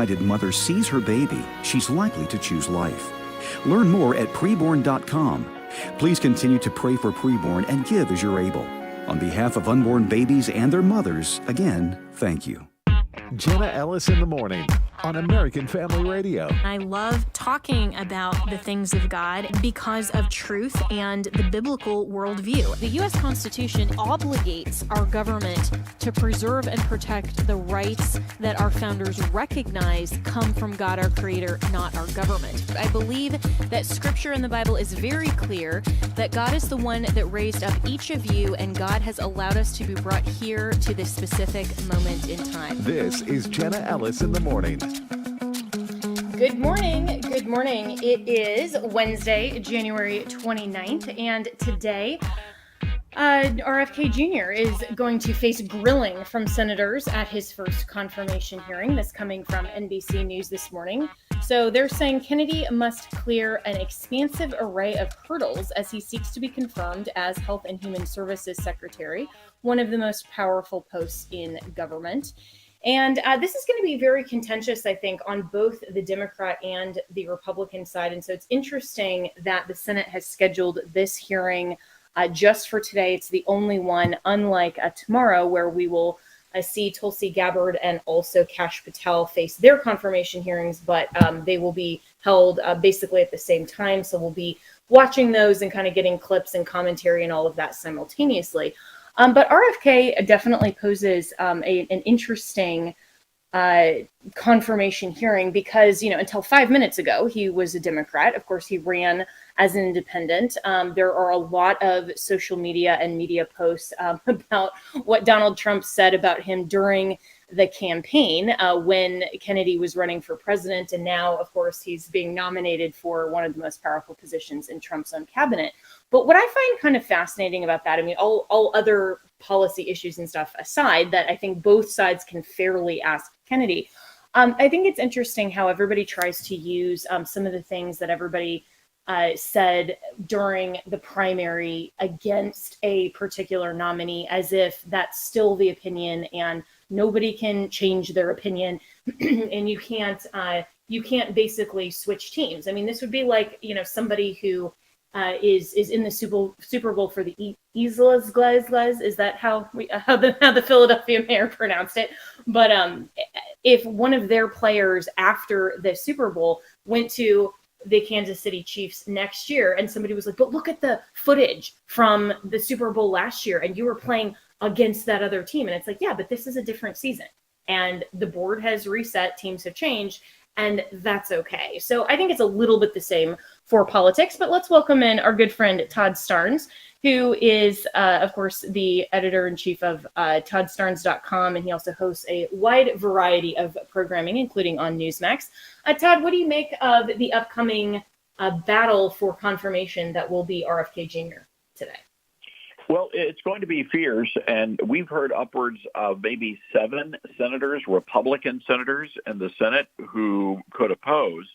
mother sees her baby, she's likely to choose life. Learn more at preborn.com. Please continue to pray for preborn and give as you're able. On behalf of unborn babies and their mothers, again, thank you. Jenna Ellis in the morning on American Family Radio. I love talking about the things of God because of truth and the biblical worldview. The U.S. Constitution obligates our government to preserve and protect the rights that our founders recognize come from God, our Creator, not our government. I believe that Scripture in the Bible is very clear that God is the one that raised up each of you, and God has allowed us to be brought here to this specific moment in time. This is Jenna Ellis in the morning. Good morning. Good morning. It is Wednesday, January 29th, and today RFK Jr. is going to face grilling from senators at his first confirmation hearing. This coming from NBC News this morning. So they're saying Kennedy must clear an expansive array of hurdles as he seeks to be confirmed as Health and Human Services Secretary, one of the most powerful posts in government. And this is going to be very contentious, I think, on both the Democrat and the Republican side. And so it's interesting that the Senate has scheduled this hearing just for today. It's the only one, unlike tomorrow, where we will see Tulsi Gabbard and also Kash Patel face their confirmation hearings, but they will be held basically at the same time. So we'll be watching those and kind of getting clips and commentary and all of that simultaneously. But RFK definitely poses an interesting confirmation hearing because, until 5 minutes ago, he was a Democrat. Of course, he ran as an independent. There are a lot of social media and media posts about what Donald Trump said about him during the campaign when Kennedy was running for president. And now, of course, he's being nominated for one of the most powerful positions in Trump's own cabinet. But what I find kind of fascinating about that, all other policy issues and stuff aside, that I think both sides can fairly ask Kennedy. I think it's interesting how everybody tries to use some of the things that everybody said during the primary against a particular nominee as if that's still the opinion and nobody can change their opinion and you can't basically switch teams. This would be like, somebody who is in the Super Bowl for the Islas Glazes. Is that how the Philadelphia mayor pronounced it? But if one of their players after the Super Bowl went to the Kansas City Chiefs next year and somebody was like, but look at the footage from the Super Bowl last year and you were playing against that other team. And it's like, yeah, but this is a different season and the board has reset, teams have changed, and that's okay. So I think it's a little bit the same for politics, but let's welcome in our good friend, Todd Starnes, who is, of course, the editor-in-chief of ToddStarnes.com, and he also hosts a wide variety of programming, including on Newsmax. Todd, what do you make of the upcoming battle for confirmation that will be RFK Jr. today? Well, it's going to be fierce, and we've heard upwards of maybe 7 senators, Republican senators in the Senate, who could oppose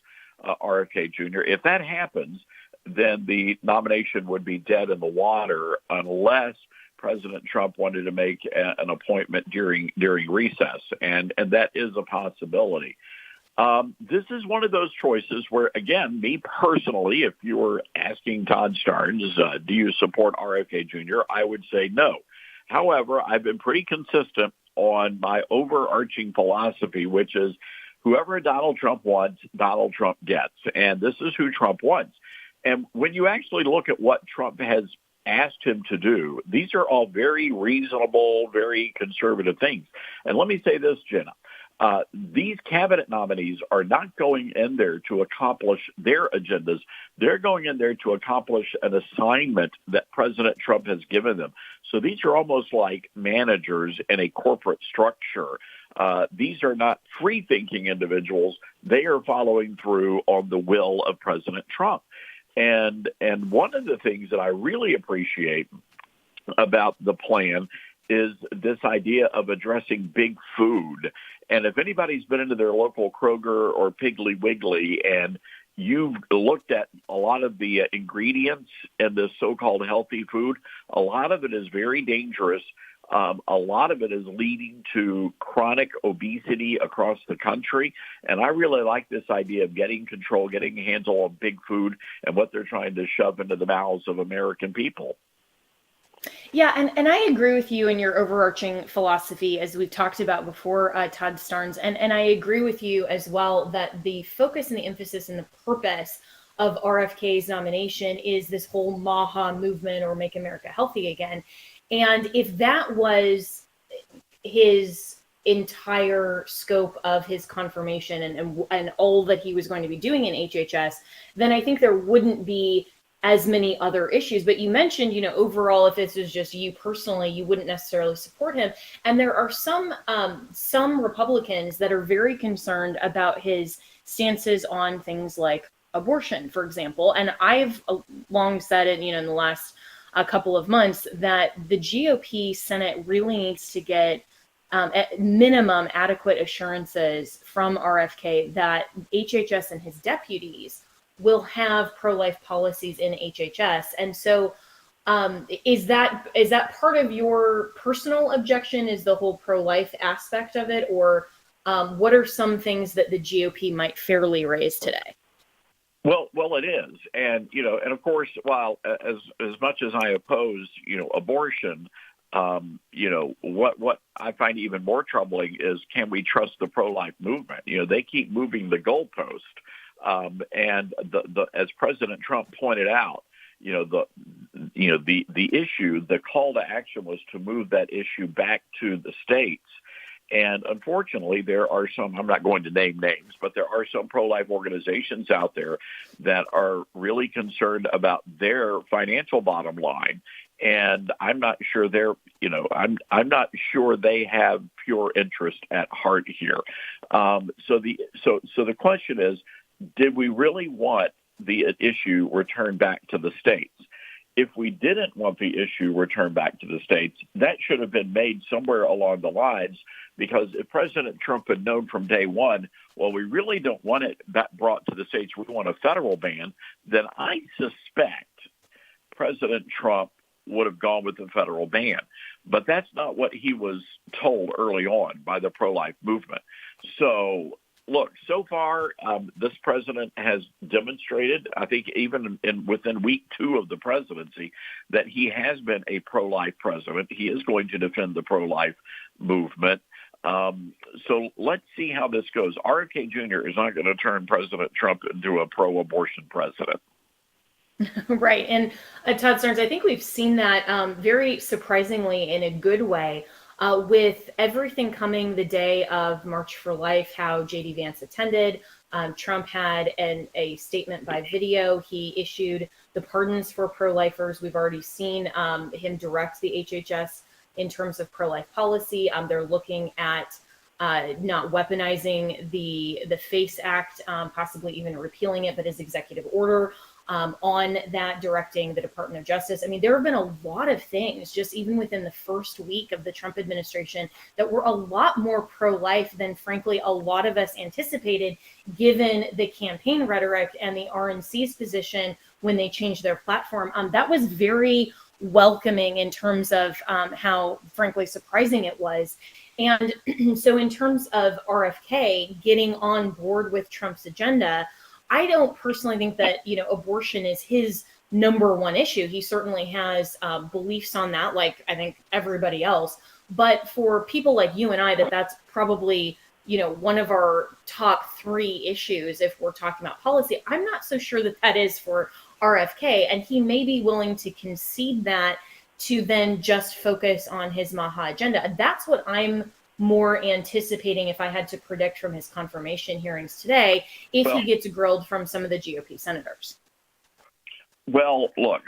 RFK Jr. If that happens, then the nomination would be dead in the water unless President Trump wanted to make an appointment during recess, and that is a possibility. This is one of those choices where, again, me personally, if you were asking Todd Starnes, do you support RFK Jr., I would say no. However, I've been pretty consistent on my overarching philosophy, which is whoever Donald Trump wants, Donald Trump gets. And this is who Trump wants. And when you actually look at what Trump has asked him to do, these are all very reasonable, very conservative things. And let me say this, Jenna. These cabinet nominees are not going in there to accomplish their agendas. They're going in there to accomplish an assignment that President Trump has given them. So these are almost like managers in a corporate structure. These are not free-thinking individuals. They are following through on the will of President Trump. And one of the things that I really appreciate about the plan is this idea of addressing big food. And if anybody's been into their local Kroger or Piggly Wiggly and you've looked at a lot of the ingredients in this so-called healthy food, a lot of it is very dangerous. A lot of it is leading to chronic obesity across the country. And I really like this idea of getting control, getting a handle on big food and what they're trying to shove into the mouths of American people. Yeah, and I agree with you in your overarching philosophy, as we've talked about before, Todd Starnes. And I agree with you as well that the focus and the emphasis and the purpose of RFK's nomination is this whole MAHA movement, or Make America Healthy Again. And if that was his entire scope of his confirmation and all that he was going to be doing in HHS, then I think there wouldn't be as many other issues. But you mentioned, overall, if this was just you personally, you wouldn't necessarily support him. And there are some Republicans that are very concerned about his stances on things like abortion, for example. And I've long said it, in the last couple of months, that the GOP Senate really needs to get at minimum adequate assurances from RFK that HHS and his deputies will have pro-life policies in HHS. And so is that part of your personal objection, is the whole pro-life aspect of it? Or what are some things that the GOP might fairly raise today? Well, it is. And, and of course, while as much as I oppose, abortion, what I find even more troubling is, can we trust the pro-life movement? They keep moving the goalpost. And as President Trump pointed out, the issue, the call to action was to move that issue back to the states. And unfortunately, there are some, I'm not going to name names, but there are some pro-life organizations out there that are really concerned about their financial bottom line. And I'm not sure I'm not sure they have pure interest at heart here. So the question is, did we really want the issue returned back to the states? If we didn't want the issue returned back to the states, that should have been made somewhere along the lines, because if President Trump had known from day one, well, we really don't want it brought to the states, we want a federal ban, then I suspect President Trump would have gone with the federal ban. But that's not what he was told early on by the pro-life movement. So, look, so far, this president has demonstrated, I think even within week 2 of the presidency, that he has been a pro-life president. He is going to defend the pro-life movement. So let's see how this goes. RFK Jr. is not going to turn President Trump into a pro-abortion president. Right. And Todd Starnes, I think we've seen that very surprisingly in a good way. With everything coming the day of March for Life, how J.D. Vance attended, Trump had a statement by video. He issued the pardons for pro-lifers. We've already seen him direct the HHS in terms of pro-life policy. They're looking at not weaponizing the FACE Act, possibly even repealing it, but his executive order on that, directing the Department of Justice. I mean, there have been a lot of things just even within the first week of the Trump administration that were a lot more pro-life than, frankly, a lot of us anticipated, given the campaign rhetoric and the RNC's position when they changed their platform. That was very welcoming in terms of how, frankly, surprising it was. And so in terms of RFK getting on board with Trump's agenda, I don't personally think that, abortion is his number one issue. He certainly has beliefs on that, like I think everybody else. But for people like you and I, that's probably, one of our top 3 issues if we're talking about policy. I'm not so sure that is for RFK, and he may be willing to concede that to then just focus on his MAHA agenda. That's what I'm more anticipating if I had to predict from his confirmation hearings today, if he gets grilled from some of the GOP senators. Well, look,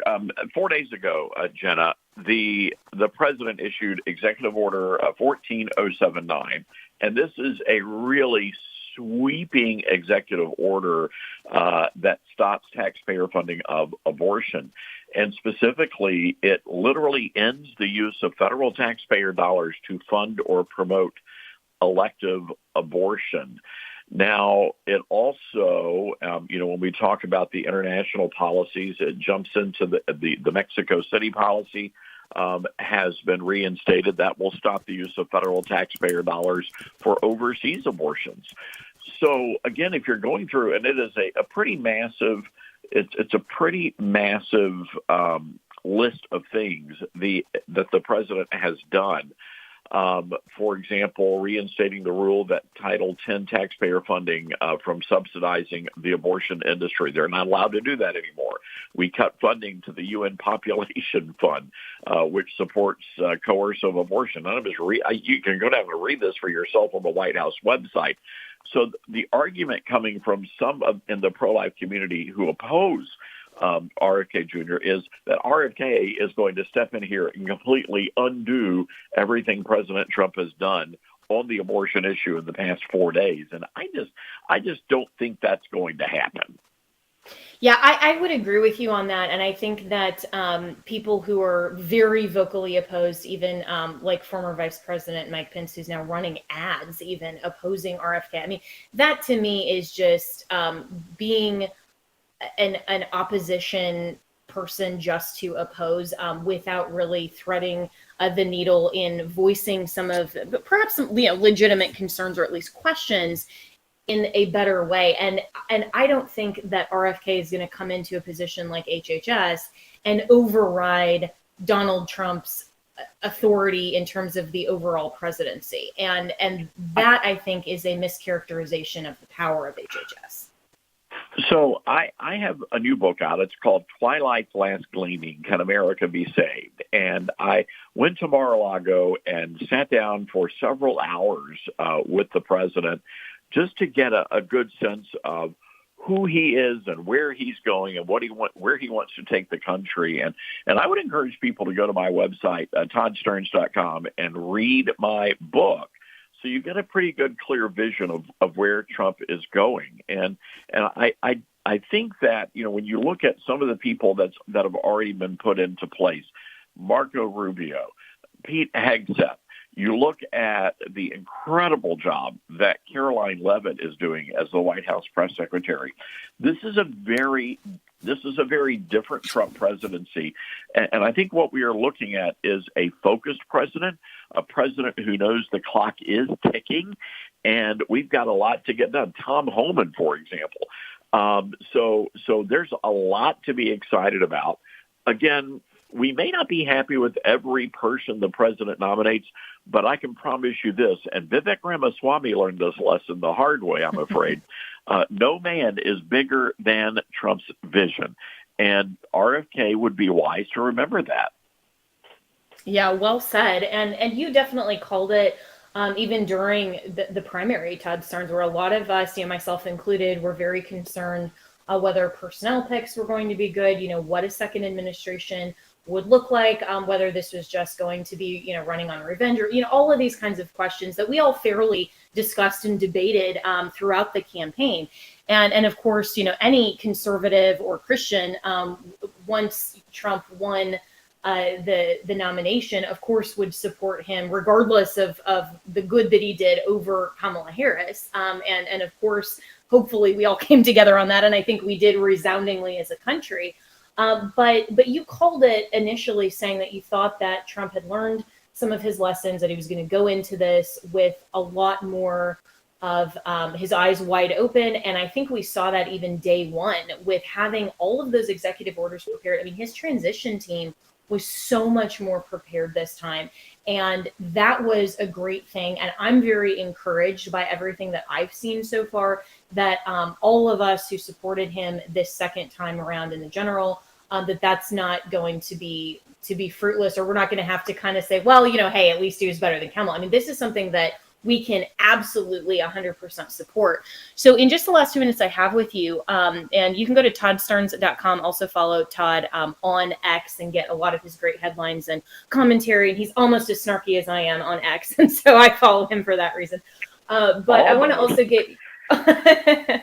4 days ago, Jenna, the president issued Executive Order 14079, and this is a really sweeping executive order that stops taxpayer funding of abortion. And specifically, it literally ends the use of federal taxpayer dollars to fund or promote elective abortion. Now, it also, when we talk about the international policies, it jumps into the Mexico City policy has been reinstated. That will stop the use of federal taxpayer dollars for overseas abortions. So again, if you're going through, and it is a pretty massive, it's a pretty massive list of things that the president has done. For example, reinstating the rule that Title X taxpayer funding from subsidizing the abortion industry. They're not allowed to do that anymore. We cut funding to the UN Population Fund, which supports coercive abortion. None of us you can go down and read this for yourself on the White House website. So the argument coming from some in the pro-life community who oppose RFK Jr. is that RFK is going to step in here and completely undo everything President Trump has done on the abortion issue in the past 4 days. And I just don't think that's going to happen. Yeah, I would agree with you on that. And I think that people who are very vocally opposed, even like former Vice President Mike Pence, who's now running ads, even opposing RFK. I mean, that to me is just being an opposition person just to oppose without really threading the needle in voicing some of perhaps some legitimate concerns or at least questions in a better way. And I don't think that RFK is going to come into a position like HHS and override Donald Trump's authority in terms of the overall presidency. And that, I think, is a mischaracterization of the power of HHS. So I have a new book out. It's called Twilight's Last Gleaming, Can America Be Saved? And I went to Mar-a-Lago and sat down for several hours with the president just to get a good sense of who he is and where he's going and where he wants to take the country. And I would encourage people to go to my website, toddstearns.com, and read my book. So you get a pretty good, clear vision of where Trump is going. And I think that, when you look at some of the people that have already been put into place, Marco Rubio, Pete Hegseth, you look at the incredible job that Caroline Leavitt is doing as the White House press secretary. This is a very different Trump presidency. And I think what we are looking at is a focused president, a president who knows the clock is ticking, and we've got a lot to get done. Tom Homan, for example. So there's a lot to be excited about. Again, we may not be happy with every person the president nominates, but I can promise you this, and Vivek Ramaswamy learned this lesson the hard way, I'm afraid. No man is bigger than Trump's vision, and RFK would be wise to remember that. Yeah, well said. And you definitely called it even during the primary, Todd Stearns, where a lot of us, myself included, were very concerned whether personnel picks were going to be good, what a second administration would look like, whether this was just going to be, running on revenge or, all of these kinds of questions that we all fairly discussed and debated throughout the campaign. And of course, any conservative or Christian, once Trump won the nomination, of course, would support him regardless of the good that he did over Kamala Harris. And of course, hopefully we all came together on that. And I think we did resoundingly as a country. But you called it initially saying that you thought that Trump had learned some of his lessons, that he was going to go into this with a lot more of his eyes wide open. And I think we saw that even day one with having all of those executive orders prepared. I mean, his transition team was so much more prepared this time. And that was a great thing. And I'm very encouraged by everything that I've seen so far, that all of us who supported him this second time around in the general, that's not going to be fruitless, or we're not going to have to kind of say, well, hey, at least he was better than Kamala. I mean, this is something that we can absolutely 100% support. So in just the last 2 minutes I have with you, and you can go to toddstearns.com, also follow Todd on X and get a lot of his great headlines and commentary. And he's almost as snarky as I am on X. And so I follow him for that reason. But I want to also get...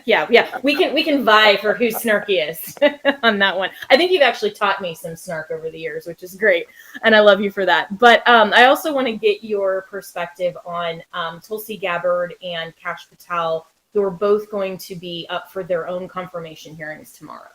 yeah, we can vie for who's snarkiest on that one. I think you've actually taught me some snark over the years, which is great, and I love you for that. But I also want to get your perspective on Tulsi Gabbard and Kash Patel, who are both going to be up for their own confirmation hearings tomorrow.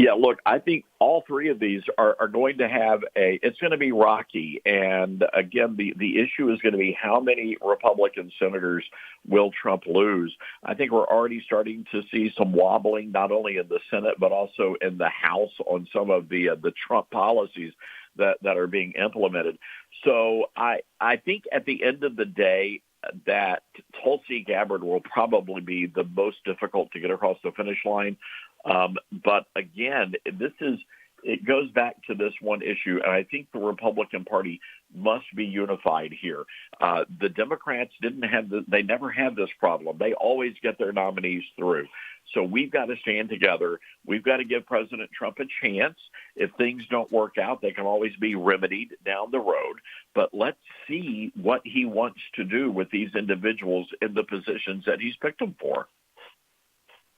Yeah, look, I think all three of these are going to have it's going to be rocky. And again, the issue is going to be how many Republican senators will Trump lose? I think we're already starting to see some wobbling, not only in the Senate, but also in the House on some of the Trump policies that are being implemented. So I think at the end of the day, that Tulsi Gabbard will probably be the most difficult to get across the finish line. But again, it goes back to this one issue, and I think the Republican Party must be unified here. The Democrats they never had this problem. They always get their nominees through. So we've got to stand together. We've got to give President Trump a chance. If things don't work out, they can always be remedied down the road. But let's see what he wants to do with these individuals in the positions that he's picked them for.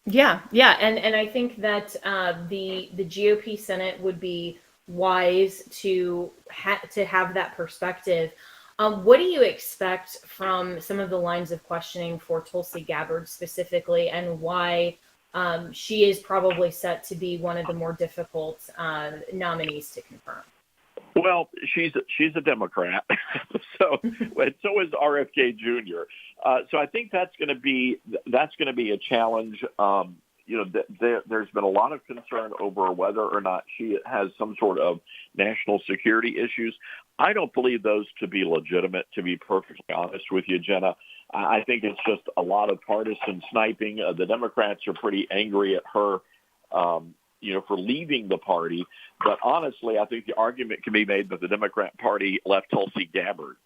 Yeah, and I think that the GOP Senate would be wise to have that perspective. What do you expect from some of the lines of questioning for Tulsi Gabbard specifically, and why she is probably set to be one of the more difficult nominees to confirm? Well, she's a Democrat, so is RFK Jr. So I think that's going to be a challenge. There's been a lot of concern over whether or not she has some sort of national security issues. I don't believe those to be legitimate, to be perfectly honest with you, Jenna. I think it's just a lot of partisan sniping. The Democrats are pretty angry at her, for leaving the party. But honestly, I think the argument can be made that the Democrat Party left Tulsi Gabbard.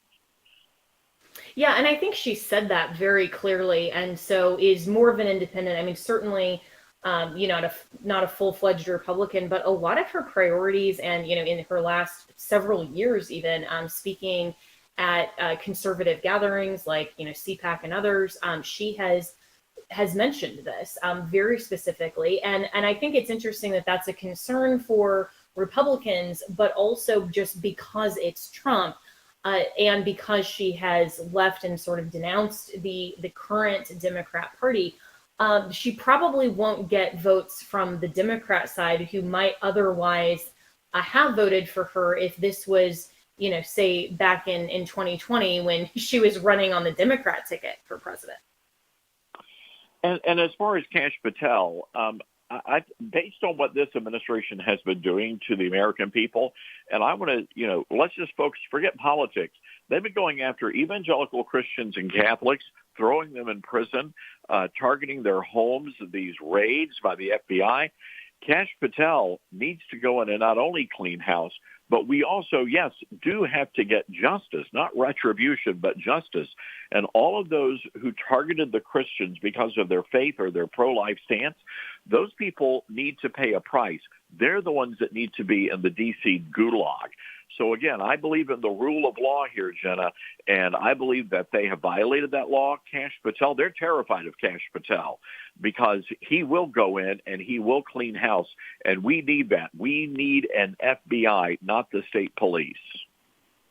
Yeah, and I think she said that very clearly, and so is more of an independent. I mean, certainly, not a full-fledged Republican, but a lot of her priorities, and in her last several years, even speaking at conservative gatherings like CPAC and others, she has mentioned this very specifically, and I think it's interesting that that's a concern for Republicans, but also just because it's Trump. And because she has left and sort of denounced the current Democrat Party, she probably won't get votes from the Democrat side who might otherwise have voted for her if this was, say back in 2020 when she was running on the Democrat ticket for president. And as far as Kash Patel, based on what this administration has been doing to the American people, and I want to, let's just forget politics. They've been going after evangelical Christians and Catholics, throwing them in prison, targeting their homes, these raids by the FBI. Kash Patel needs to go in and not only clean house, but we also, yes, do have to get justice, not retribution, but justice. And all of those who targeted the Christians because of their faith or their pro-life stance, those people need to pay a price. They're the ones that need to be in the D.C. gulag. So again, I believe in the rule of law here, Jenna, and I believe that they have violated that law. Kash Patel, they're terrified of Kash Patel because he will go in and he will clean house, and we need that. We need an FBI, not the state police.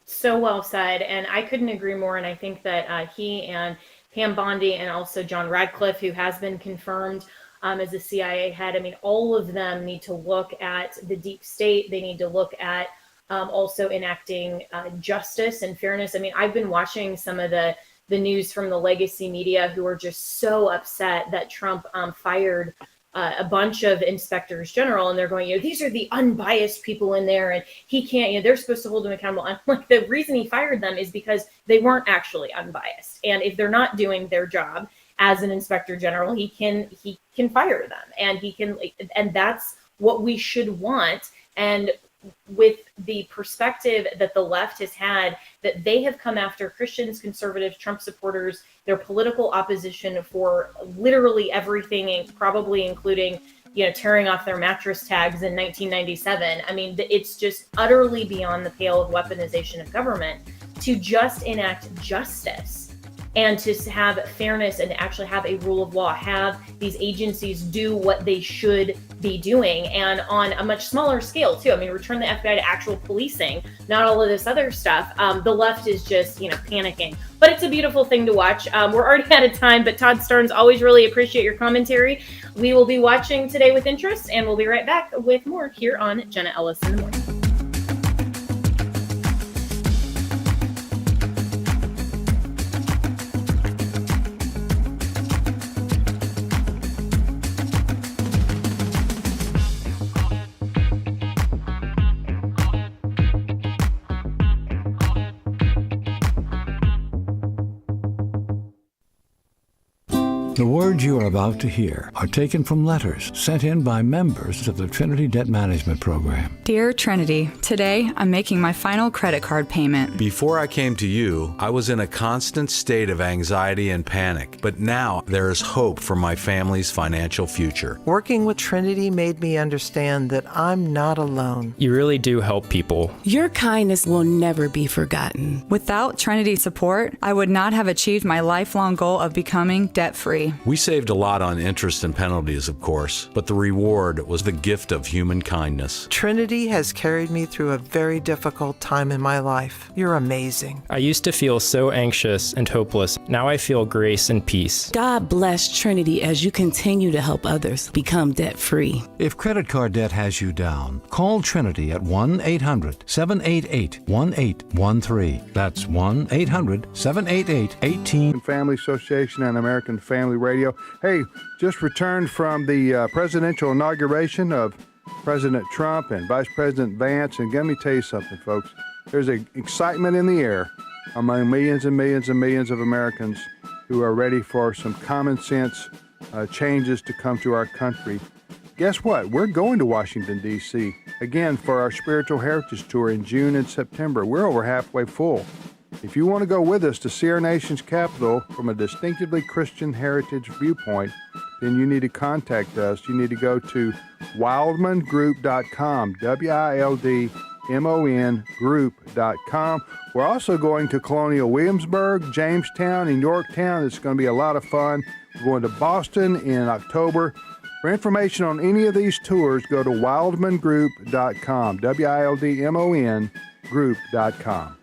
So well said, and I couldn't agree more, and I think that he and Pam Bondi and also John Radcliffe, who has been confirmed as a CIA head, I mean, all of them need to look at the deep state. They need to look at also enacting justice and fairness. I mean, I've been watching some of the news from the legacy media who are just so upset that Trump fired a bunch of inspectors general, and they're going, these are the unbiased people in there, and he can't, they're supposed to hold him accountable. I'm like, the reason he fired them is because they weren't actually unbiased. And if they're not doing their job as an inspector general, he can fire them, and that's what we should want. And with the perspective that the left has had, that they have come after Christians, conservatives, Trump supporters, their political opposition for literally everything, probably including, tearing off their mattress tags in 1997. I mean, it's just utterly beyond the pale of weaponization of government to just enact justice and to have fairness and to actually have a rule of law, have these agencies do what they should be doing, and on a much smaller scale too. I mean, return the FBI to actual policing, not all of this other stuff. The left is just, panicking. But it's a beautiful thing to watch. We're already out of time, but Todd Starnes, always really appreciate your commentary. We will be watching today with interest, and we'll be right back with more here on Jenna Ellis in the Morning. The words you are about to hear are taken from letters sent in by members of the Trinity Debt Management Program. Dear Trinity, today I'm making my final credit card payment. Before I came to you, I was in a constant state of anxiety and panic, but now there is hope for my family's financial future. Working with Trinity made me understand that I'm not alone. You really do help people. Your kindness will never be forgotten. Without Trinity's support, I would not have achieved my lifelong goal of becoming debt-free. We saved a lot on interest and penalties, of course, but the reward was the gift of human kindness. Trinity has carried me through a very difficult time in my life. You're amazing. I used to feel so anxious and hopeless. Now I feel grace and peace. God bless Trinity as you continue to help others become debt-free. If credit card debt has you down, call Trinity at 1-800-788-1813. That's 1-800-788-1813. Family Association and American Family Radio. Hey, just returned from the presidential inauguration of President Trump and Vice President Vance, and let me tell you something, folks. There's an excitement in the air among millions and millions and millions of Americans who are ready for some common sense changes to come to our country. Guess what? We're going to Washington, D.C. again for our Spiritual Heritage Tour in June and September. We're over halfway full. If you want to go with us to see our nation's capital from a distinctively Christian heritage viewpoint, then you need to contact us. You need to go to wildmangroup.com, WILDMON group.com. We're also going to Colonial Williamsburg, Jamestown, and Yorktown. It's going to be a lot of fun. We're going to Boston in October. For information on any of these tours, go to wildmangroup.com, WILDMON group.com.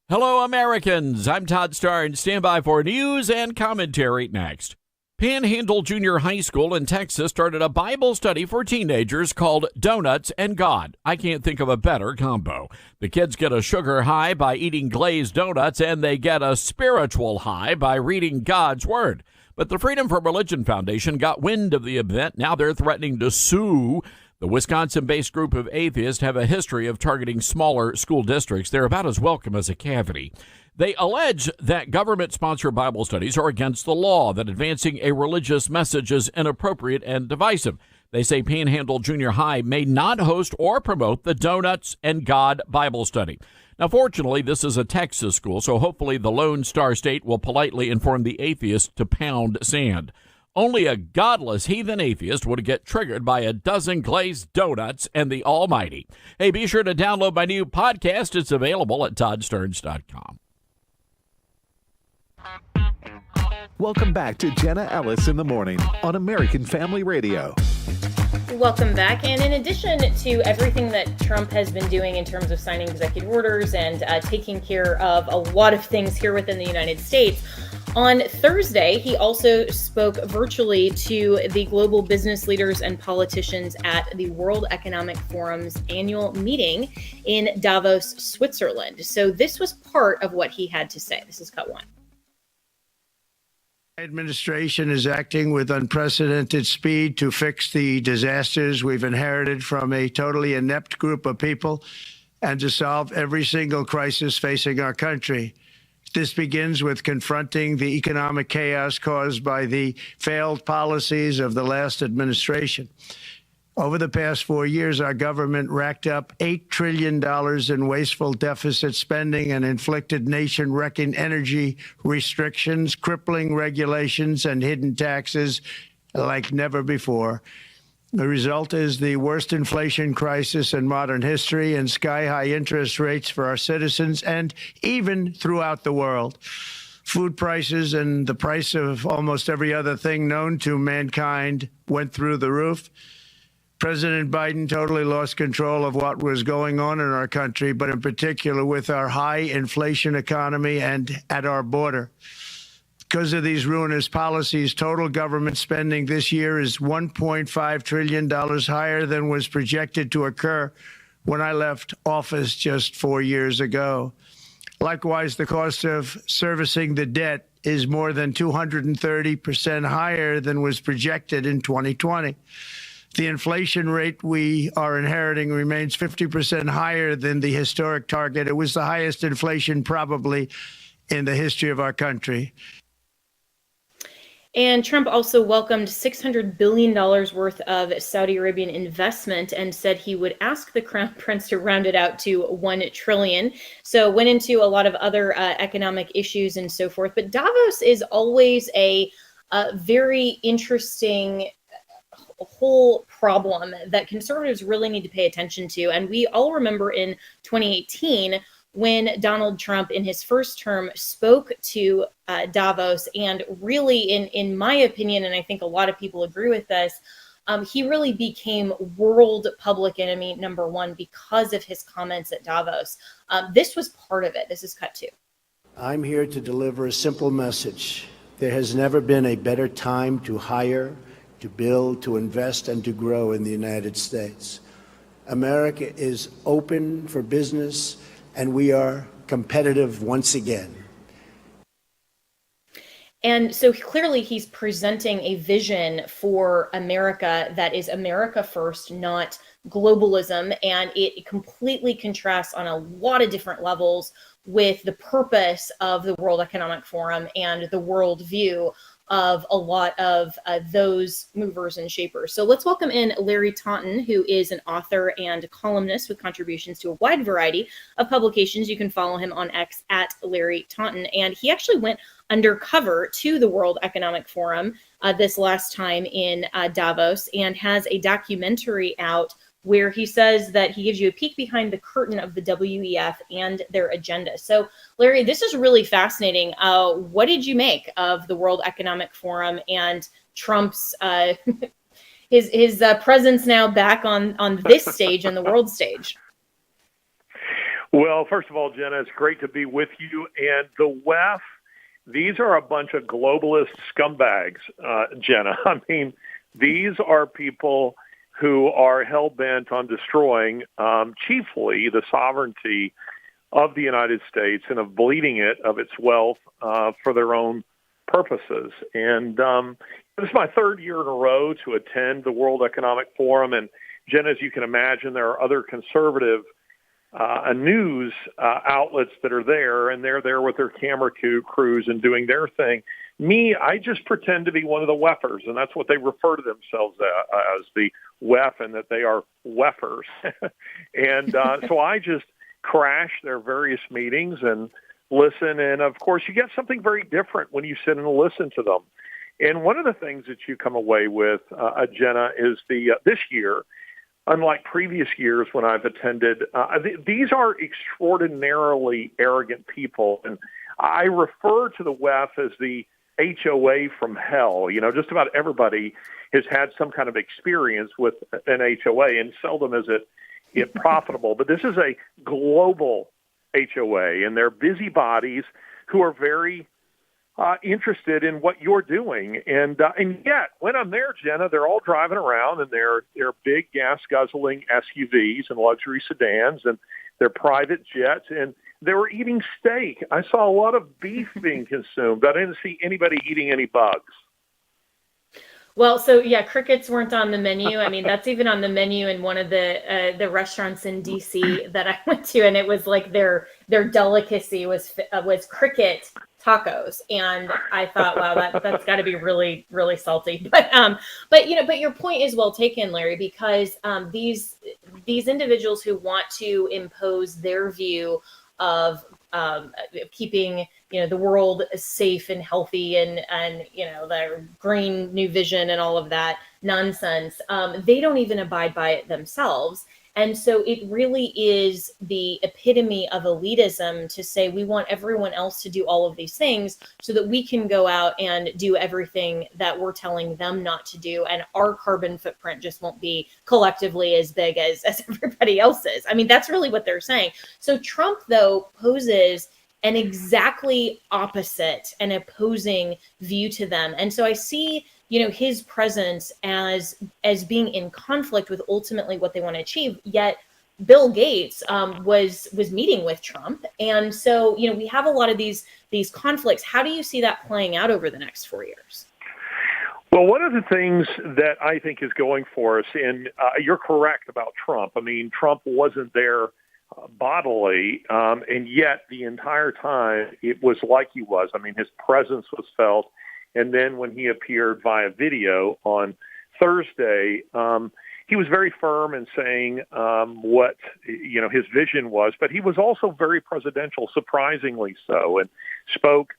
Hello, Americans. I'm Todd Starnes. Stand by for news and commentary next. Panhandle Junior High School in Texas started a Bible study for teenagers called Donuts and God. I can't think of a better combo. The kids get a sugar high by eating glazed donuts, and they get a spiritual high by reading God's Word. But the Freedom from Religion Foundation got wind of the event. Now they're threatening to sue. The Wisconsin-based group of atheists have a history of targeting smaller school districts. They're about as welcome as a cavity. They allege that government-sponsored Bible studies are against the law, that advancing a religious message is inappropriate and divisive. They say Panhandle Junior High may not host or promote the Donuts and God Bible study. Now, fortunately, this is a Texas school, so hopefully the Lone Star State will politely inform the atheists to pound sand. Only a godless heathen atheist would get triggered by a dozen glazed donuts and the Almighty. Hey, be sure to download my new podcast. It's available at toddstarnes.com. Welcome back to Jenna Ellis in the Morning on American Family Radio. Welcome back. And in addition to everything that Trump has been doing in terms of signing executive orders and taking care of a lot of things here within the United States, on Thursday, he also spoke virtually to the global business leaders and politicians at the World Economic Forum's annual meeting in Davos, Switzerland. So this was part of what he had to say. This is cut one. Administration is acting with unprecedented speed to fix the disasters we've inherited from a totally inept group of people and to solve every single crisis facing our country. This begins with confronting the economic chaos caused by the failed policies of the last administration. Over the past 4 years, our government racked up $8 trillion in wasteful deficit spending and inflicted nation-wrecking energy restrictions, crippling regulations, and hidden taxes like never before. The result is the worst inflation crisis in modern history and sky-high interest rates for our citizens and even throughout the world. Food prices and the price of almost every other thing known to mankind went through the roof. President Biden totally lost control of what was going on in our country, but in particular with our high inflation economy and at our border. Because of these ruinous policies, total government spending this year is $1.5 trillion higher than was projected to occur when I left office just 4 years ago. Likewise, the cost of servicing the debt is more than 230% higher than was projected in 2020. The inflation rate we are inheriting remains 50% higher than the historic target. It was the highest inflation probably in the history of our country. And Trump also welcomed $600 billion worth of Saudi Arabian investment and said he would ask the Crown Prince to round it out to $1 trillion. So went into a lot of other economic issues and so forth. But Davos is always a very interesting whole problem that conservatives really need to pay attention to. And we all remember in 2018, when Donald Trump in his first term spoke to Davos, and really, in my opinion, and I think a lot of people agree with this, he really became world public enemy number one because of his comments at Davos. This was part of it. This is cut two. I'm here to deliver a simple message. There has never been a better time to hire, to build, to invest, and to grow in the United States. America is open for business, and we are competitive once again. And so clearly he's presenting a vision for America that is America first, not globalism. And it completely contrasts on a lot of different levels with the purpose of the World Economic Forum and the worldview of a lot of those movers and shapers. So let's welcome in Larry Taunton, who is an author and columnist with contributions to a wide variety of publications. You can follow him on X at Larry Taunton. And he actually went undercover to the World Economic Forum this last time in Davos, and has a documentary out where he says that he gives you a peek behind the curtain of the WEF and their agenda. So, Larry, this is really fascinating. What did you make of the World Economic Forum and Trump's his presence now back on this stage, on the world stage? Well, first of all, Jenna, it's great to be with you. And the WEF, these are a bunch of globalist scumbags, Jenna. I mean, these are people who are hell-bent on destroying chiefly the sovereignty of the United States and of bleeding it of its wealth for their own purposes. And this is my third year in a row to attend the World Economic Forum. And, Jen, as you can imagine, there are other conservative news outlets that are there, and they're there with their camera crews and doing their thing. Me, I just pretend to be one of the WEFers, and that's what they refer to themselves as, the WEF, and that they are WEFers. And so I just crash their various meetings and listen. And, of course, you get something very different when you sit and listen to them. And one of the things that you come away with, Jenna, is this year, unlike previous years when I've attended, these are extraordinarily arrogant people. And I refer to the WEF as the HOA from hell. You know, just about everybody has had some kind of experience with an HOA, and seldom is it profitable. But this is a global HOA, and they're busybodies who are very interested in what you're doing. And yet, when I'm there, Jenna, they're all driving around in their big gas-guzzling SUVs and luxury sedans and their private jets, and they were eating steak. I saw a lot of beef being consumed. I didn't see anybody eating any bugs. Well, so yeah, crickets weren't on the menu. I mean, that's even on the menu in one of the restaurants in DC that I went to, and it was like their delicacy was cricket tacos, and I thought, wow, that's got to be really, really salty. But your point is well taken, Larry, because these individuals who want to impose their view of keeping the world safe and healthy and their green new vision and all of that nonsense, they don't even abide by it themselves. And so it really is the epitome of elitism to say we want everyone else to do all of these things so that we can go out and do everything that we're telling them not to do. And our carbon footprint just won't be collectively as big as everybody else's. I mean, that's really what they're saying. So Trump, though, poses an exactly opposite and opposing view to them. And so I see, his presence as being in conflict with ultimately what they want to achieve. Yet Bill Gates was meeting with Trump. And so, we have a lot of these conflicts. How do you see that playing out over the next 4 years? Well, one of the things that I think is going for us, and you're correct about Trump. I mean, Trump wasn't there bodily, and yet the entire time it was like he was. I mean, his presence was felt. And then when he appeared via video on Thursday, he was very firm in saying what his vision was, but he was also very presidential, surprisingly so, and spoke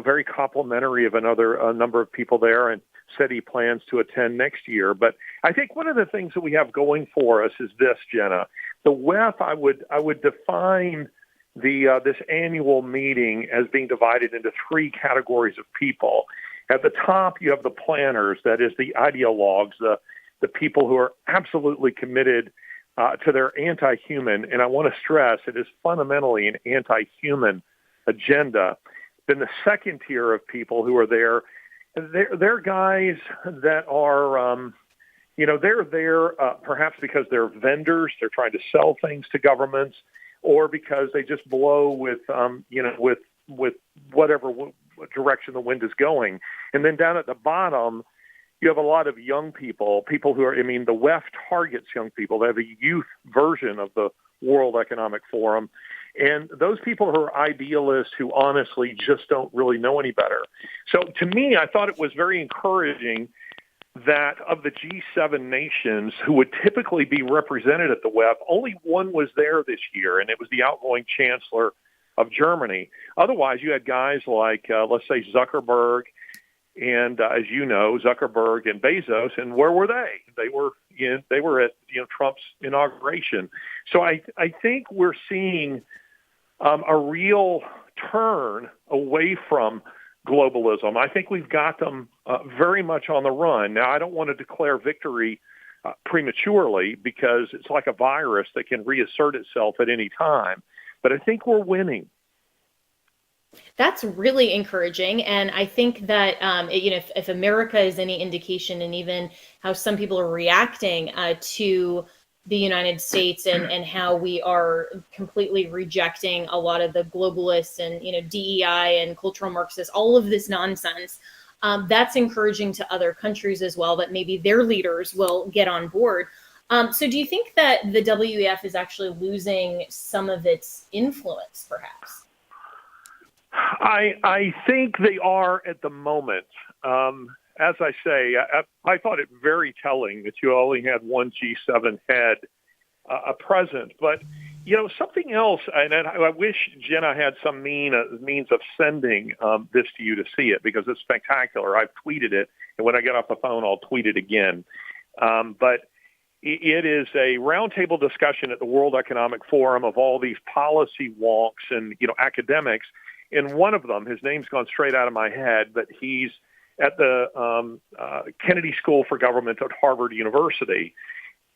very complimentary of a number of people there, and said he plans to attend next year. But I think one of the things that we have going for us is this, Jenna. The WEF, I would define this annual meeting as being divided into three categories of people. At the top, you have the planners, that is the ideologues, the people who are absolutely committed to their anti-human, and I want to stress it is fundamentally an anti-human agenda. Then the second tier of people who are there, they're guys that are, they're there perhaps because they're vendors, they're trying to sell things to governments, or because they just blow with whatever direction the wind is going. And then down at the bottom, you have a lot of young people who are, the WEF targets young people. They have a youth version of the World Economic Forum. And those people who are idealists who honestly just don't really know any better. So to me, I thought it was very encouraging that of the G7 nations who would typically be represented at the WEF, only one was there this year, and it was the outgoing chancellor of Germany. Otherwise, you had guys like, let's say, Zuckerberg, and as you know, Zuckerberg and Bezos, and where were they? They were at Trump's inauguration. So I think we're seeing a real turn away from globalism. I think we've got them very much on the run. Now, I don't want to declare victory prematurely because it's like a virus that can reassert itself at any time. But I think we're winning. That's really encouraging. And I think that, if America is any indication, and even how some people are reacting to the United States and how we are completely rejecting a lot of the globalists and, DEI and cultural Marxists, all of this nonsense, that's encouraging to other countries as well, that maybe their leaders will get on board. So do you think that the WEF is actually losing some of its influence, perhaps? I think they are at the moment. As I say, I thought it very telling that you only had one G7 head present. But, something else, and I wish Jenna had some means of sending this to you to see it, because it's spectacular. I've tweeted it, and when I get off the phone, I'll tweet it again. But it is a roundtable discussion at the World Economic Forum of all these policy wonks and, academics. And one of them, his name's gone straight out of my head, but he's at the Kennedy School for Government at Harvard University.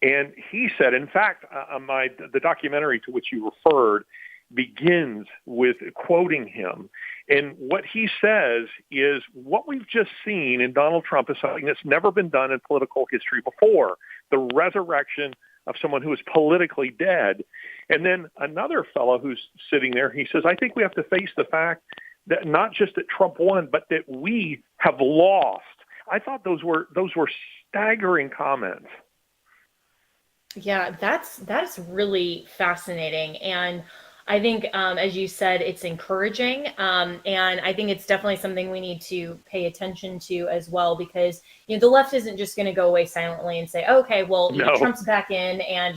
And he said, in fact, the documentary to which you referred begins with quoting him. And what he says is what we've just seen in Donald Trump is something that's never been done in political history before, the resurrection of someone who is politically dead. And then another fellow who's sitting there, he says, I think we have to face the fact that not just that Trump won, but that we have lost. I thought those were staggering comments. Yeah, that's really fascinating. And I think, as you said, it's encouraging. And I think it's definitely something we need to pay attention to as well, because, the left isn't just going to go away silently and say, okay, well, Trump's back in and,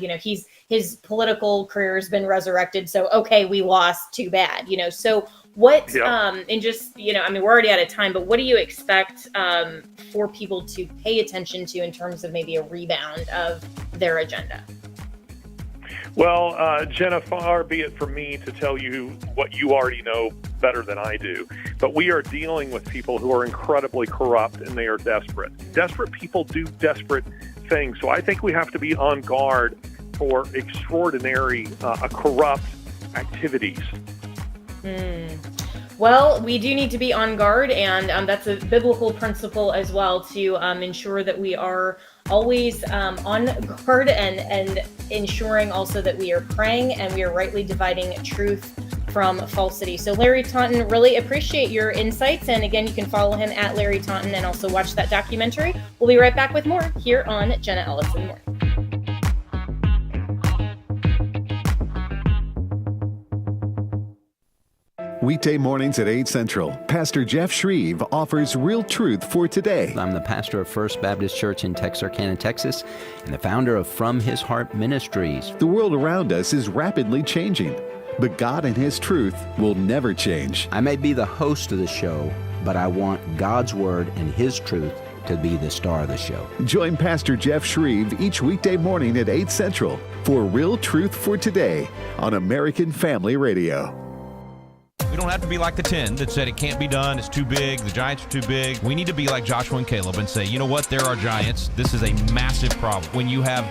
his political career has been resurrected. So, okay, we lost, too bad, so what, and just, we're already out of time, but what do you expect for people to pay attention to in terms of maybe a rebound of their agenda? Well, Jenna, far be it from me to tell you what you already know better than I do, but we are dealing with people who are incredibly corrupt and they are desperate. Desperate people do desperate things, so I think we have to be on guard for extraordinary corrupt activities. Well, we do need to be on guard, and that's a biblical principle as well, to ensure that we are always on guard and ensuring also that we are praying and we are rightly dividing truth from falsity. So Larry Taunton, really appreciate your insights. And again, you can follow him at Larry Taunton and also watch that documentary. We'll be right back with more here on Jenna Ellis in the Morning. Weekday mornings at 8 Central, Pastor Jeff Shreve offers real truth for today. I'm the pastor of First Baptist Church in Texarkana, Texas, and the founder of From His Heart Ministries. The world around us is rapidly changing, but God and His truth will never change. I may be the host of the show, but I want God's Word and His truth to be the star of the show. Join Pastor Jeff Shreve each weekday morning at 8 Central for Real Truth for Today on American Family Radio. We don't have to be like the 10 that said it can't be done, it's too big, the giants are too big. We need to be like Joshua and Caleb and say, you know what, there are giants. This is a massive problem. When you have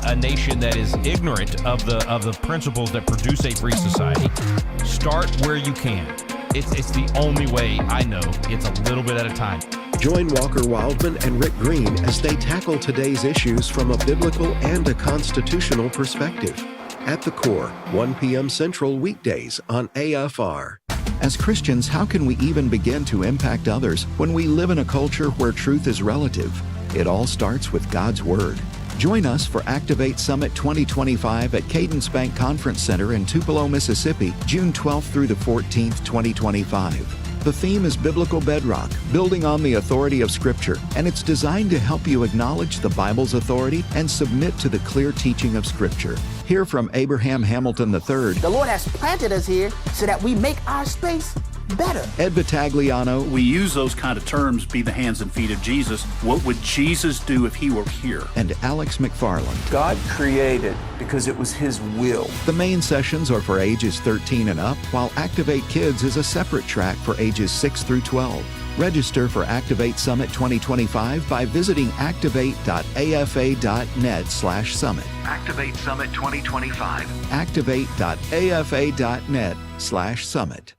a nation that is ignorant of the principles that produce a free society, start where you can. It's the only way I know. It's a little bit at a time. Join Walker Wildman and Rick Green as they tackle today's issues from a biblical and a constitutional perspective. At the Core, 1 p.m. Central weekdays on AFR. As Christians, how can we even begin to impact others when we live in a culture where truth is relative? It all starts with God's Word. Join us for Activate Summit 2025 at Cadence Bank Conference Center in Tupelo, Mississippi, June 12th through the 14th, 2025. The theme is Biblical Bedrock, building on the authority of Scripture, and it's designed to help you acknowledge the Bible's authority and submit to the clear teaching of Scripture. Hear from Abraham Hamilton III. The Lord has planted us here so that we make our space better. Ed Battagliano. We use those kind of terms, be the hands and feet of Jesus. What would Jesus do if he were here? And Alex McFarland. God created because it was his will. The main sessions are for ages 13 and up, while Activate Kids is a separate track for ages 6 through 12. Register for Activate Summit 2025 by visiting activate.afa.net/summit. Activate Summit 2025. Activate.afa.net/summit.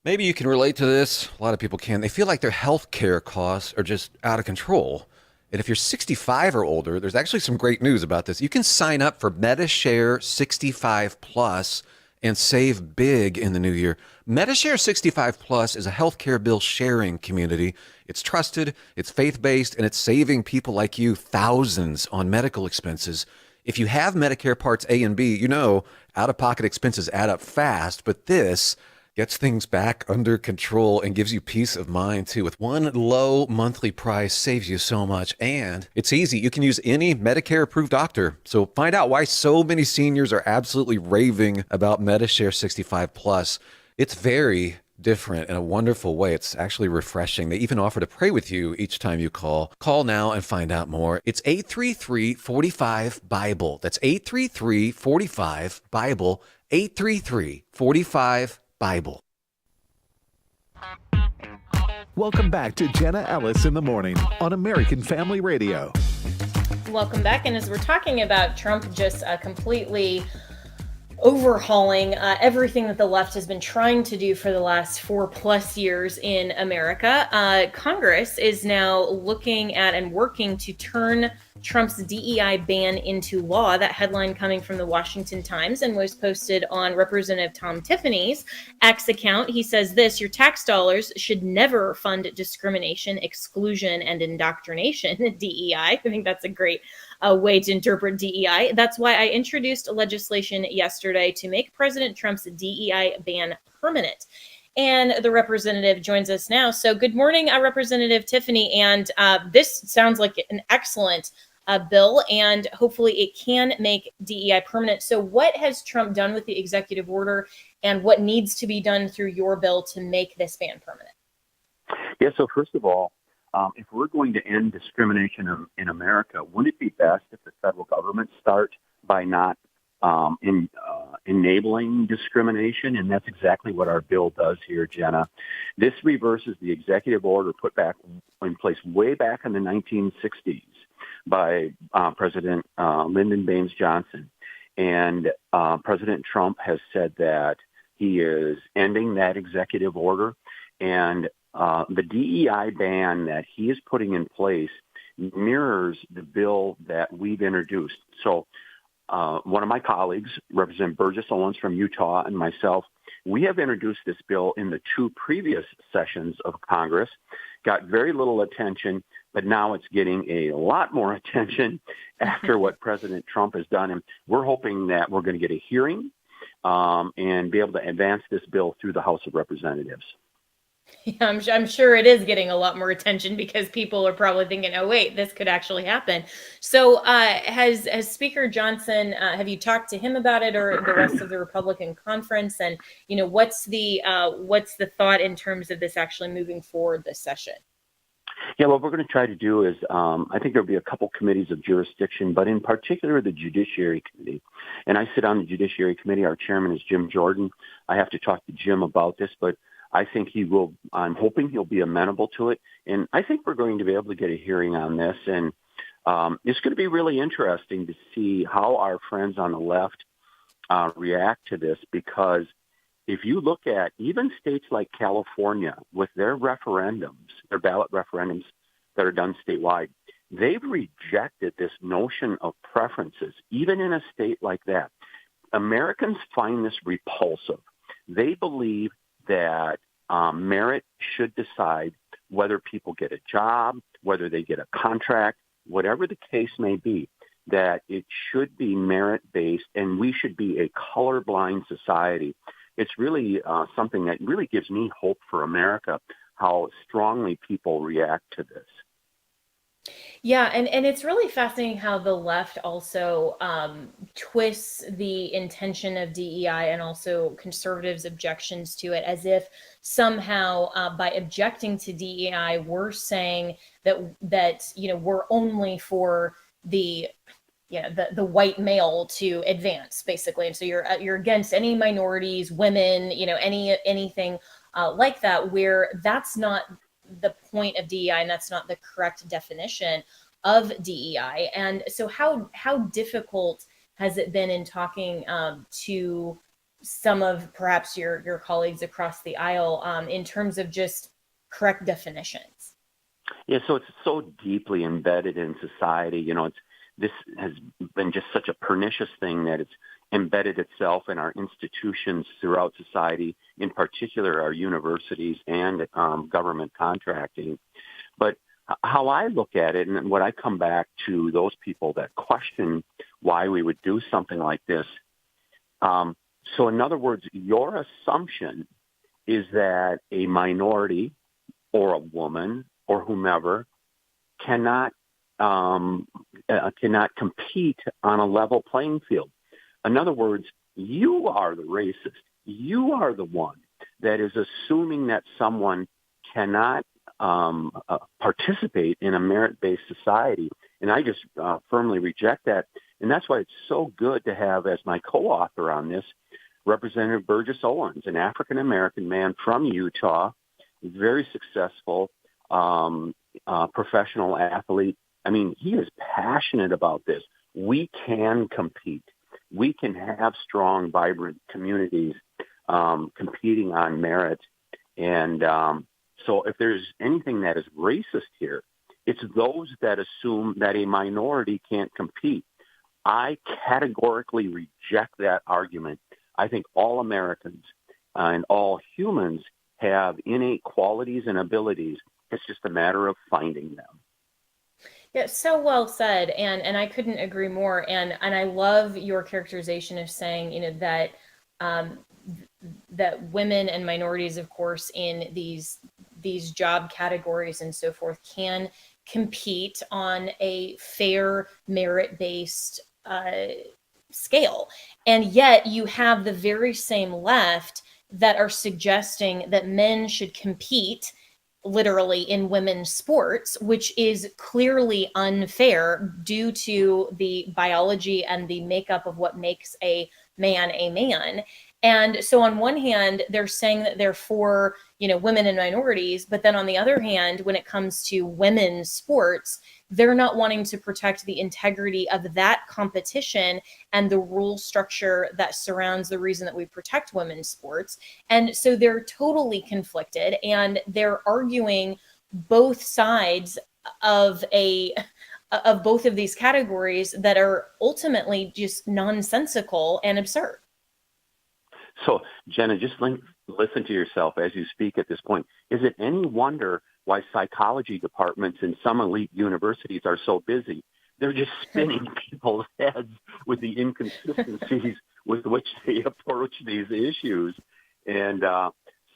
Maybe you can relate to this. A lot of people can. They feel like their health care costs are just out of control. And if you're 65 or older, there's actually some great news about this. You can sign up for MediShare 65 Plus and save big in the new year. MediShare 65 Plus is a healthcare bill sharing community. It's trusted, it's faith-based, and it's saving people like you thousands on medical expenses. If you have Medicare Parts A and B, you know out-of-pocket expenses add up fast, but this gets things back under control and gives you peace of mind too. With one low monthly price, saves you so much, and it's easy. You can use any Medicare approved doctor. So find out why so many seniors are absolutely raving about MediShare 65 Plus. It's very different in a wonderful way. It's actually refreshing. They even offer to pray with you each time you call. Call now and find out more. It's 833-45-BIBLE. That's 833-45-BIBLE. 833-45-BIBLE. Welcome back to Jenna Ellis in the Morning on American Family Radio. Welcome back. And as we're talking about Trump just completely overhauling everything that the left has been trying to do for the last 4+ years in America, Congress is now looking at and working to turn Trump's DEI ban into law. That headline coming from the Washington Times and was posted on Representative Tom Tiffany's X account. He says this: your tax dollars should never fund discrimination, exclusion, and indoctrination. DEI. I think that's a great way to interpret DEI. That's why I introduced legislation yesterday to make President Trump's DEI ban permanent. And the representative joins us now. So good morning, Representative Tiffany. And this sounds like an excellent bill, and hopefully it can make DEI permanent. So what has Trump done with the executive order, and what needs to be done through your bill to make this ban permanent? Yeah, so first of all, if we're going to end discrimination in America, wouldn't it be best if the federal government start by not enabling discrimination, and that's exactly what our bill does here, Jenna. This reverses the executive order put back in place way back in the 1960s by President Lyndon Baines Johnson. And President Trump has said that he is ending that executive order. And the DEI ban that he is putting in place mirrors the bill that we've introduced. So one of my colleagues, Representative Burgess Owens from Utah, and myself, we have introduced this bill in the 2 previous sessions of Congress, got very little attention, but now it's getting a lot more attention after what President Trump has done. And we're hoping that we're going to get a hearing and be able to advance this bill through the House of Representatives. Yeah, I'm sure it is getting a lot more attention because people are probably thinking, oh, wait, this could actually happen. So has Speaker Johnson, have you talked to him about it or the rest of the Republican conference? And, what's the thought in terms of this actually moving forward this session? Yeah, what we're going to try to do is, I think there'll be a couple committees of jurisdiction, but in particular the Judiciary Committee. And I sit on the Judiciary Committee. Our chairman is Jim Jordan. I have to talk to Jim about this, but I think he will. I'm hoping he'll be amenable to it. And I think we're going to be able to get a hearing on this. And it's going to be really interesting to see how our friends on the left react to this, because if you look at even states like California with their referendums, their ballot referendums that are done statewide, they've rejected this notion of preferences, even in a state like that. Americans find this repulsive. They believe that merit should decide whether people get a job, whether they get a contract, whatever the case may be, that it should be merit-based, and we should be a colorblind society. It's really something that really gives me hope for America, how strongly people react to this. Yeah, and it's really fascinating how the left also twists the intention of DEI and also conservatives' objections to it, as if somehow by objecting to DEI, we're saying that we're only for the white male to advance, basically, and so you're against any minorities, women, anything like that, where that's not the point of DEI, and that's not the correct definition of DEI. And so how difficult has it been in talking to some of perhaps your colleagues across the aisle in terms of just correct definitions? Yeah, so it's so deeply embedded in society. This has been just such a pernicious thing that it's embedded itself in our institutions throughout society, in particular our universities and government contracting. But how I look at it, and what I come back to those people that question why we would do something like this. So in other words, your assumption is that a minority or a woman or whomever cannot compete on a level playing field. In other words, you are the racist. You are the one that is assuming that someone cannot participate in a merit-based society. And I just firmly reject that. And that's why it's so good to have as my co-author on this, Representative Burgess Owens, an African-American man from Utah, very successful professional athlete. I mean, he is passionate about this. We can compete. We can have strong, vibrant communities competing on merit. And so if there's anything that is racist here, it's those that assume that a minority can't compete. I categorically reject that argument. I think all Americans and all humans have innate qualities and abilities. It's just a matter of finding them. Yeah, so well said, and I couldn't agree more. And I love your characterization of saying, that that women and minorities, of course, in these job categories and so forth, can compete on a fair merit-based scale. And yet you have the very same left that are suggesting that men should compete literally in women's sports, which is clearly unfair due to the biology and the makeup of what makes a man a man. And so on one hand, they're saying that they're for, women and minorities, but then on the other hand, when it comes to women's sports, they're not wanting to protect the integrity of that competition and the rule structure that surrounds the reason that we protect women's sports. And so they're totally conflicted, and they're arguing both sides of both of these categories that are ultimately just nonsensical and absurd. So, Jenna, just listen to yourself as you speak at this point. Is it any wonder why psychology departments in some elite universities are so busy? They're just spinning people's heads with the inconsistencies with which they approach these issues. And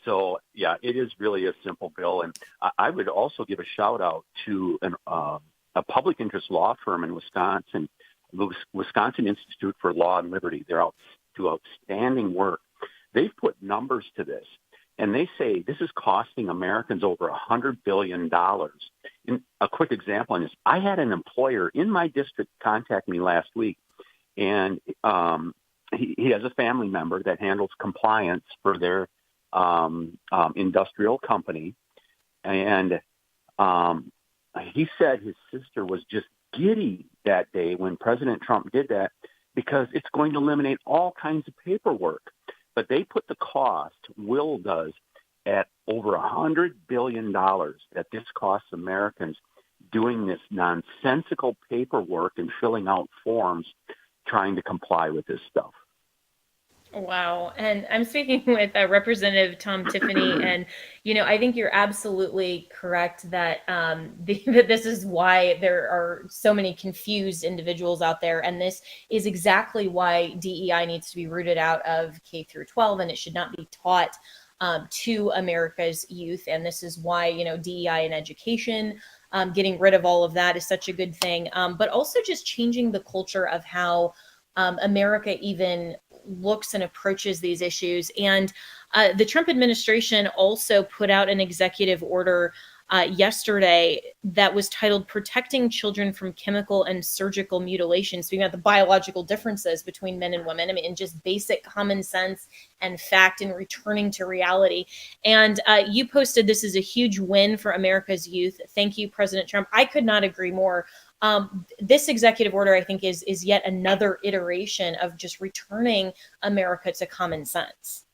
so, yeah, it is really a simple bill. And I would also give a shout out to a public interest law firm in Wisconsin, the Wisconsin Institute for Law and Liberty. They're out to outstanding work. They've put numbers to this, and they say this is costing Americans over $100 billion. And a quick example on this, I had an employer in my district contact me last week, and he has a family member that handles compliance for their industrial company. And he said his sister was just giddy that day when President Trump did that because it's going to eliminate all kinds of paperwork. But they put the cost, Will does, at over $100 billion that this costs Americans doing this nonsensical paperwork and filling out forms trying to comply with this stuff. Wow. And I'm speaking with Representative Tom Tiffany, and, I think you're absolutely correct that that this is why there are so many confused individuals out there. And this is exactly why DEI needs to be rooted out of K through 12, and it should not be taught to America's youth. And this is why, DEI in education, getting rid of all of that is such a good thing. But also just changing the culture of how America even looks and approaches these issues. And the Trump administration also put out an executive order yesterday that was titled Protecting Children from Chemical and Surgical Mutilation, speaking about the biological differences between men and women. I mean, in just basic common sense and fact and returning to reality. And you posted, this is a huge win for America's youth. Thank you, President Trump. I could not agree more. This executive order, I think, is yet another iteration of just returning America to common sense.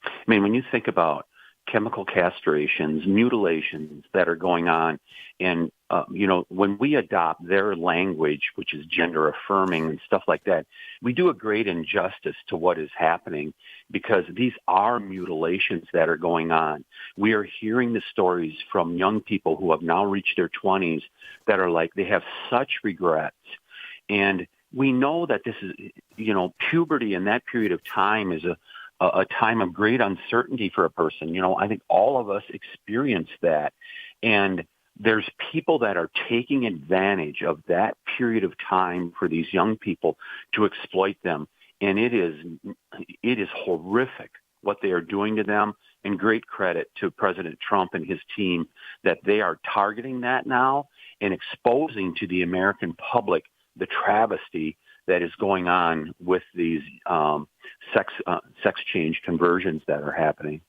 I mean, when you think about chemical castrations, mutilations that are going on, and, when we adopt their language, which is gender affirming and stuff like that, we do a great injustice to what is happening because these are mutilations that are going on. We are hearing the stories from young people who have now reached their 20s that are like, they have such regrets. And we know that this is, puberty in that period of time is a time of great uncertainty for a person. I think all of us experience that. And there's people that are taking advantage of that period of time for these young people to exploit them. And it is horrific what they are doing to them. And great credit to President Trump and his team that they are targeting that now and exposing to the American public the travesty that is going on with these sex change conversions that are happening.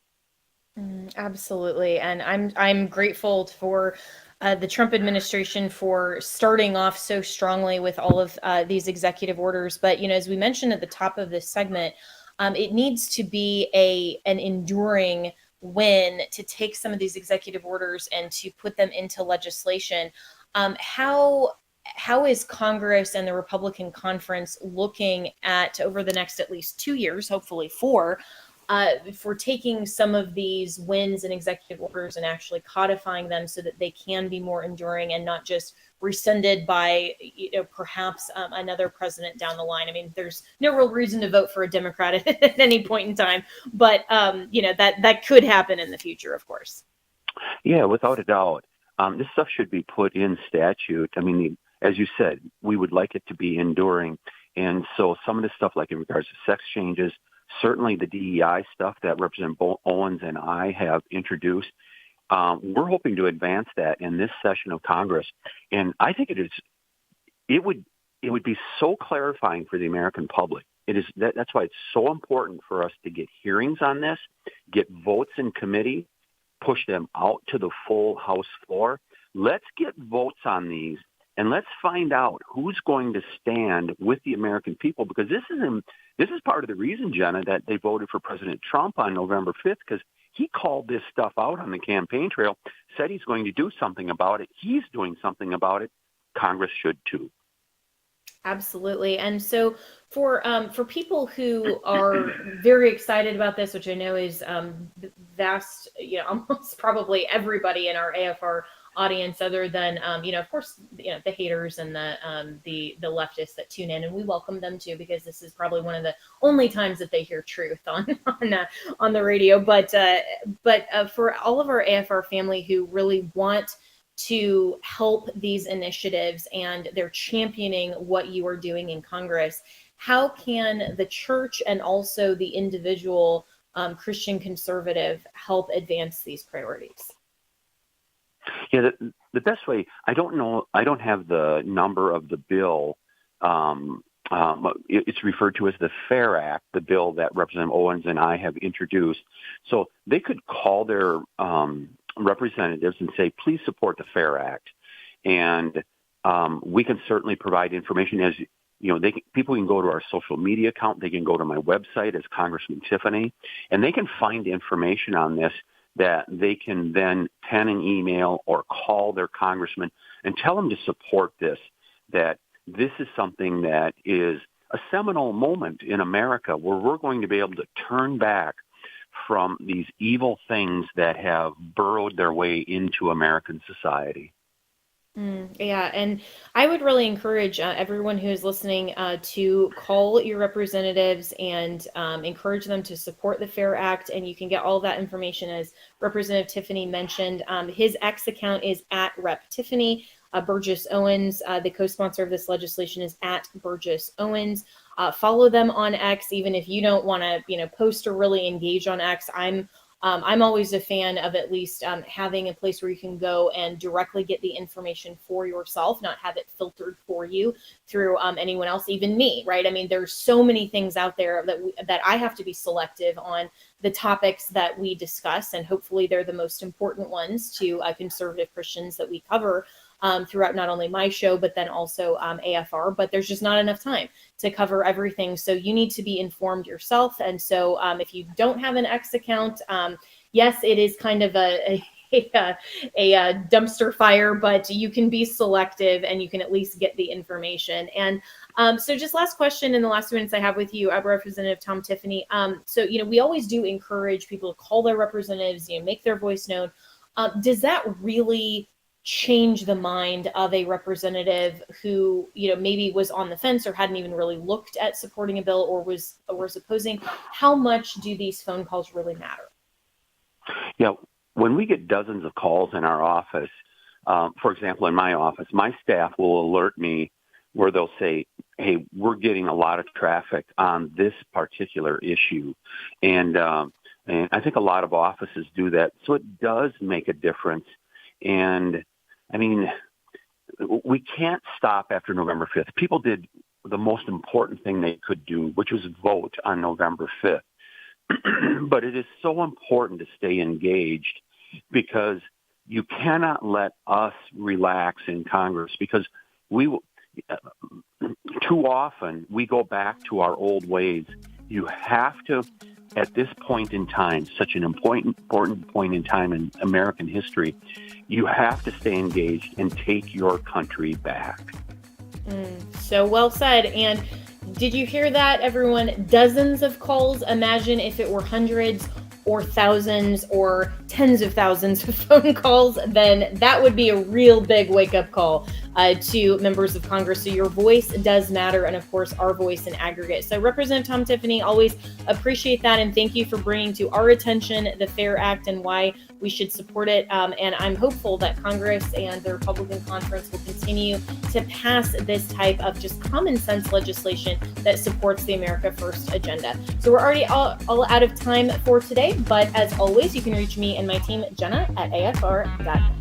Absolutely. And I'm grateful for the Trump administration for starting off so strongly with all of these executive orders. But, as we mentioned at the top of this segment, it needs to be an enduring win to take some of these executive orders and to put them into legislation. How is Congress and the Republican conference looking at over the next at least 2 years, hopefully 4, for taking some of these wins and executive orders and actually codifying them so that they can be more enduring and not just rescinded by, perhaps another president down the line? I mean, there's no real reason to vote for a Democrat at any point in time, but that could happen in the future, of course. Yeah, without a doubt. This stuff should be put in statute. I mean, as you said, we would like it to be enduring. And so some of this stuff, like in regards to sex changes, certainly the DEI stuff that Representative Owens and I have introduced, we're hoping to advance that in this session of Congress. And I think it would be so clarifying for the American public. That's why it's so important for us to get hearings on this, get votes in committee, push them out to the full House floor. Let's get votes on these, and let's find out who's going to stand with the American people, because this is part of the reason, Jenna, that they voted for President Trump on November 5th, because he called this stuff out on the campaign trail, said he's going to do something about it. He's doing something about it. Congress should too. Absolutely. And so for people who are very excited about this, which I know is vast, almost probably everybody in our AFR audience, other than of course, the haters and the leftists that tune in, and we welcome them too, because this is probably one of the only times that they hear truth on the radio. But for all of our AFR family who really want to help these initiatives and they're championing what you are doing in Congress, how can the church and also the individual Christian conservative help advance these priorities? Yeah, the best way, I don't know, I don't have the number of the bill. It's referred to as the FAIR Act, the bill that Representative Owens and I have introduced. So they could call their representatives and say, please support the FAIR Act. And we can certainly provide information. As people can go to our social media account. They can go to my website as Congressman Tiffany, and they can find information on this that they can then pen an email or call their congressman and tell them to support this, that this is something that is a seminal moment in America where we're going to be able to turn back from these evil things that have burrowed their way into American society. Yeah, and I would really encourage everyone who is listening to call your representatives and encourage them to support the FAIR Act. And you can get all that information, as Representative Tiffany mentioned. His X account is at Rep Tiffany. Burgess Owens, the co-sponsor of this legislation, is at Burgess Owens. Follow them on X, even if you don't want to, post or really engage on X. I'm always a fan of at least having a place where you can go and directly get the information for yourself, not have it filtered for you through anyone else, even me, right? I mean, there's so many things out there that I have to be selective on the topics that we discuss, and hopefully they're the most important ones to conservative Christians that we cover throughout not only my show, but then also AFR. But there's just not enough time to cover everything. So you need to be informed yourself. And so if you don't have an X account, yes, it is kind of a dumpster fire, but you can be selective and you can at least get the information. And so just last question in the last 2 minutes I have with you, Representative Tom Tiffany. So, we always do encourage people to call their representatives, make their voice known. Does that really change the mind of a representative who, maybe was on the fence or hadn't even really looked at supporting a bill or was opposing? How much do these phone calls really matter? Yeah, when we get dozens of calls in our office, for example, in my office, my staff will alert me where they'll say, hey, we're getting a lot of traffic on this particular issue. And I think a lot of offices do that. So it does make a difference. And I mean, we can't stop after November 5th. People did the most important thing they could do, which was vote on November 5th. But it is so important to stay engaged, because you cannot let us relax in Congress, because too often we go back to our old ways. You have to, at this point in time, such an important point in time in American history, you have to stay engaged and take your country back. So well said. And did you hear that, everyone? Dozens of calls. Imagine if it were hundreds or thousands or tens of thousands of phone calls, then that would be a real big wake-up call to members of Congress. So your voice does matter, and of course our voice in aggregate. So Representative Tom Tiffany, always appreciate that, and thank you for bringing to our attention the FAIR Act and why we should support it. And I'm hopeful that Congress and the Republican conference will continue to pass this type of just common sense legislation that supports the America First agenda. So we're already all out of time for today, but as always, you can reach me and my team, Jenna at AFR.net.